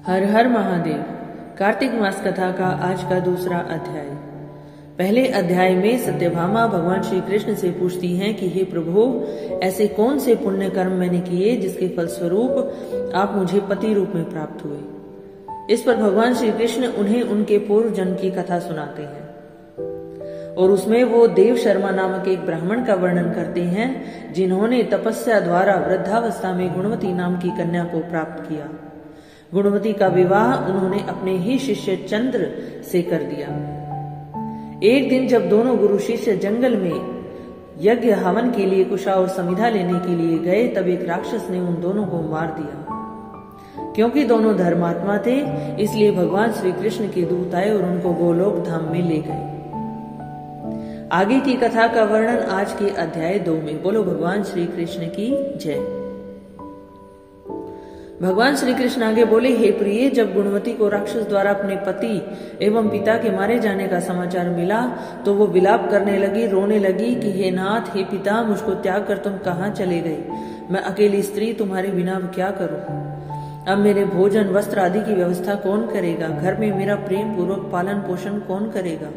हर हर महादेव। कार्तिक मास कथा का आज का दूसरा अध्याय। पहले अध्याय में सत्यभामा भगवान श्री कृष्ण से पूछती हैं कि हे प्रभु, ऐसे कौन से पुण्य कर्म मैंने किए जिसके फलस्वरूप आप मुझे पति रूप में प्राप्त हुए। इस पर भगवान श्री कृष्ण उन्हें उनके पूर्व जन्म की कथा सुनाते हैं और उसमें वो देव शर्मा नामक एक ब्राह्मण का वर्णन करते हैं जिन्होंने तपस्या द्वारा वृद्धावस्था में गुणवती नाम की कन्या को प्राप्त किया। गुणवती का विवाह उन्होंने अपने ही शिष्य चंद्र से कर दिया। एक दिन जब दोनों गुरु शिष्य जंगल में यज्ञ हवन के लिए कुशा और समिधा लेने के लिए गए, तब एक राक्षस ने उन दोनों को मार दिया। क्योंकि दोनों धर्मात्मा थे, इसलिए भगवान श्री कृष्ण के दूत आए और उनको गोलोक धाम में ले गए। आगे की कथा का वर्णन आज के अध्याय 2 में। बोलो भगवान श्री कृष्ण की जय। भगवान श्री कृष्ण आगे बोले, हे प्रिय, जब गुणवती को राक्षस द्वारा अपने पति एवं पिता के मारे जाने का समाचार मिला तो वो विलाप करने लगी, रोने लगी कि हे नाथ, हे पिता, मुझको त्याग कर तुम कहाँ चले गए। मैं अकेली स्त्री तुम्हारे बिना अब क्या करूं। अब मेरे भोजन वस्त्र आदि की व्यवस्था कौन करेगा। घर में मेरा प्रेम पूर्वक पालन पोषण कौन करेगा।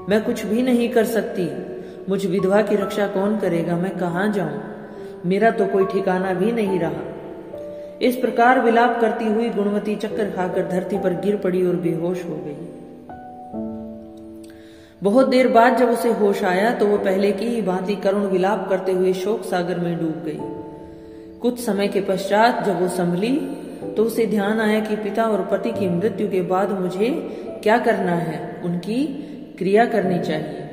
मैं कुछ भी नहीं कर सकती। मुझ विधवा की रक्षा कौन करेगा। मैं कहाँ जाऊं। मेरा तो कोई ठिकाना भी नहीं रहा। इस प्रकार विलाप करती हुई गुणवती चक्कर खाकर धरती पर गिर पड़ी और बेहोश हो गई। बहुत देर बाद जब उसे होश आया तो वो पहले की ही भांति करुण विलाप करते हुए शोक सागर में डूब गई। कुछ समय के पश्चात जब वो संभली तो उसे ध्यान आया कि पिता और पति की मृत्यु के बाद मुझे क्या करना है। उनकी क्रिया करनी चाहिए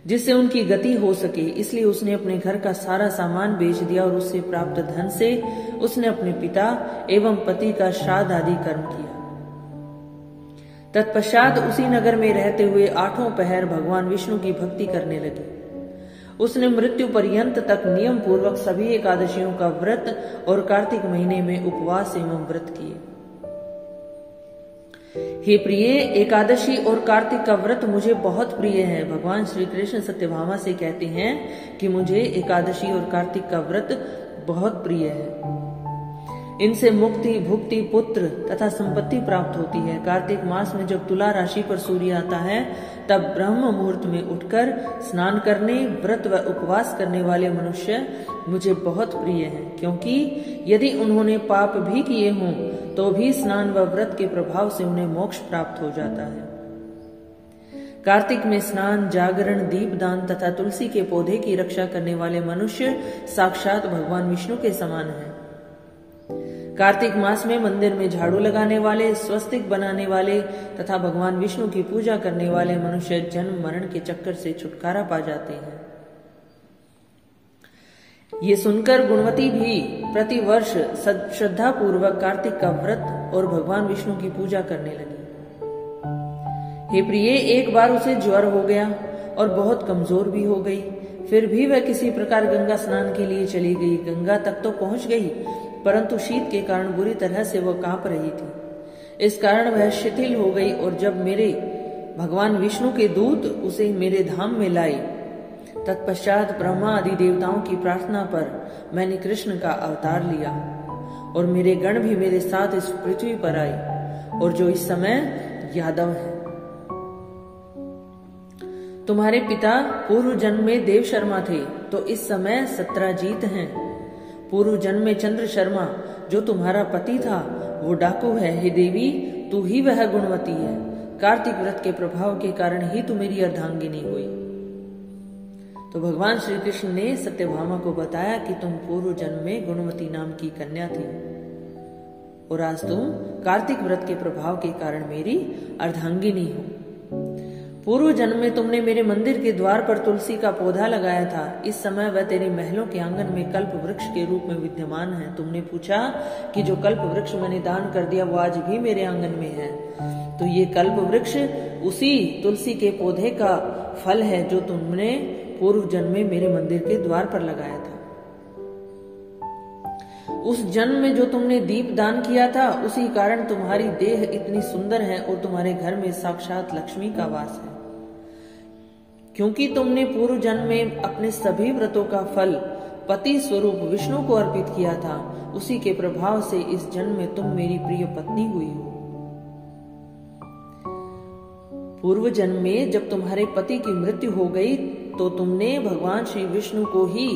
जिससे उनकी गति हो सके। इसलिए उसने अपने घर का सारा सामान बेच दिया और उससे प्राप्त धन से उसने अपने पिता एवं पति का श्राद्ध आदि कर्म किया। तत्पश्चात उसी नगर में रहते हुए 8 पहर भगवान विष्णु की भक्ति करने लगी। उसने मृत्यु पर्यंत तक नियम पूर्वक सभी एकादशियों का व्रत और कार्तिक महीने में उपवास एवं व्रत किए। हे प्रिय, एकादशी और कार्तिक का व्रत मुझे बहुत प्रिय है। भगवान श्री कृष्ण सत्यभामा से कहते हैं कि मुझे एकादशी और कार्तिक का व्रत बहुत प्रिय है। इनसे मुक्ति, भुक्ति, पुत्र तथा संपत्ति प्राप्त होती है। कार्तिक मास में जब तुला राशि पर सूर्य आता है तब ब्रह्म मुहूर्त में उठकर स्नान करने, व्रत व उपवास करने वाले मनुष्य मुझे बहुत प्रिय हैं, क्योंकि यदि उन्होंने पाप भी किए हों तो भी स्नान व व्रत के प्रभाव से उन्हें मोक्ष प्राप्त हो जाता है। कार्तिक में स्नान, जागरण, दीपदान तथा तुलसी के पौधे की रक्षा करने वाले मनुष्य साक्षात भगवान विष्णु के समान हैं। कार्तिक मास में मंदिर में झाड़ू लगाने वाले, स्वस्तिक बनाने वाले तथा भगवान विष्णु की पूजा करने वाले मनुष्य जन्म मरण के चक्कर से छुटकारा पा जाते हैं। ये सुनकर गुणवती भी प्रतिवर्ष श्रद्धा पूर्वक कार्तिक का व्रत और भगवान विष्णु की पूजा करने लगी। हे प्रिय, एक बार उसे ज्वर हो गया और बहुत कमजोर भी हो गई। फिर भी वह किसी प्रकार गंगा स्नान के लिए चली गई। गंगा तक तो पहुंच गई, परंतु शीत के कारण बुरी तरह से वह कांप रही थी। इस कारण वह शिथिल हो गई और जब मेरे भगवान विष्णु के दूत उसे मेरे धाम में लाए, तत्पश्चात ब्रह्मा आदि देवताओं की प्रार्थना पर मैंने कृष्ण का अवतार लिया और मेरे गण भी मेरे साथ इस पृथ्वी पर आए और जो इस समय यादव है। तुम्हारे पिता पूर्व जन्म में देव शर्मा थे तो इस समय सत्राजीत हैं। पूर्व जन्म में चंद्र शर्मा जो तुम्हारा पति था वो डाकू है। हे देवी, तू ही वह गुणवती है। कार्तिक व्रत के प्रभाव के कारण ही तू मेरी अर्धांगिनी हुई। तो भगवान श्री कृष्ण ने सत्यभामा को बताया कि तुम पूर्व जन्म में गुणवती नाम की कन्या थी और आज तुम कार्तिक व्रत के प्रभाव के कारण मेरी अर्धांगिनी हो। पूर्व जन्म में तुमने मेरे मंदिर के द्वार पर तुलसी का पौधा लगाया था। इस समय वह तेरे महलों के आंगन में कल्प वृक्ष के रूप में विद्यमान है। तुमने पूछा कि जो कल्प वृक्ष मैंने दान कर दिया वो आज भी मेरे आंगन में है। तो ये कल्प वृक्ष उसी तुलसी के पौधे का फल है जो तुमने पूर्व जन्म में मेरे मंदिर के द्वार पर लगाया था। उस जन्म में जो तुमने दीप दान किया था उसी कारण तुम्हारी देह इतनी सुंदर है और तुम्हारे घर में साक्षात लक्ष्मी का वास है। क्योंकि तुमने पूर्व जन्म में अपने सभी व्रतों का फल पति स्वरूप विष्णु को अर्पित किया था, उसी के प्रभाव से इस जन्म में तुम मेरी प्रिय पत्नी हुई हो। पूर्व जन्म में जब तुम्हारे पति की मृत्यु हो गई तो तुमने भगवान श्री विष्णु को ही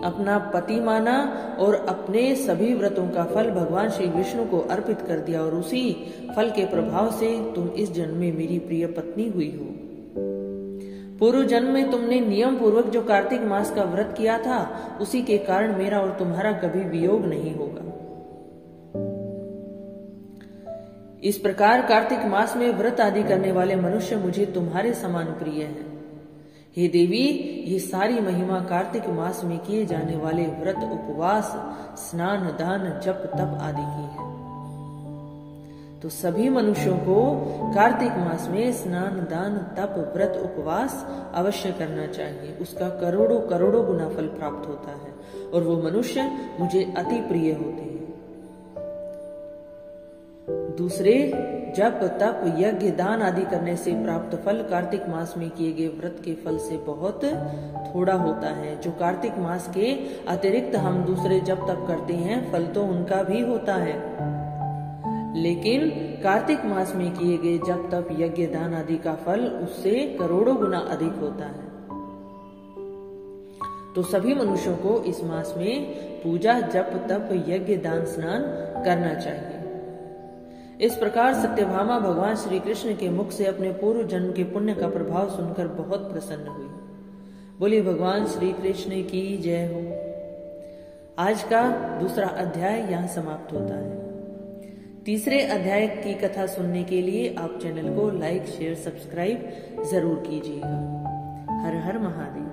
अपना पति माना और अपने सभी व्रतों का फल भगवान श्री विष्णु को अर्पित कर दिया, और उसी फल के प्रभाव से तुम इस जन्म में मेरी प्रिय पत्नी हुई हो। पूर्व जन्म में तुमने नियम पूर्वक जो कार्तिक मास का व्रत किया था, उसी के कारण मेरा और तुम्हारा कभी वियोग नहीं होगा। इस प्रकार कार्तिक मास में व्रत आदि करने वाले मनुष्य मुझे तुम्हारे समान प्रिय हैं। हे देवी, ये सारी महिमा कार्तिक मास में किए जाने वाले व्रत, उपवास, स्नान, दान, जप, तप आदि की है। तो सभी मनुष्यों को कार्तिक मास में स्नान, दान, तप, व्रत, उपवास अवश्य करना चाहिए। उसका करोड़ों करोड़ों गुना फल प्राप्त होता है और वो मनुष्य मुझे अति प्रिय होते हैं। दूसरे जप, तप, यज्ञ, दान आदि करने से प्राप्त फल कार्तिक मास में किए गए व्रत के फल से बहुत थोड़ा होता है। जो कार्तिक मास के अतिरिक्त हम दूसरे जप तप करते हैं, फल तो उनका भी होता है, लेकिन कार्तिक मास में किए गए जप तप, यज्ञ, दान आदि का फल उससे करोड़ों गुना अधिक होता है। तो सभी मनुष्यों को इस मास में पूजा, जप, तप, यज्ञ, दान, स्नान करना चाहिए। इस प्रकार सत्यभामा भगवान श्री कृष्ण के मुख से अपने पूर्व जन्म के पुण्य का प्रभाव सुनकर बहुत प्रसन्न हुई। बोलिए भगवान श्री कृष्ण की जय हो। आज का दूसरा अध्याय यहाँ समाप्त होता है। तीसरे अध्याय की कथा सुनने के लिए आप चैनल को लाइक, शेयर, सब्सक्राइब जरूर कीजिएगा। हर हर महादेव।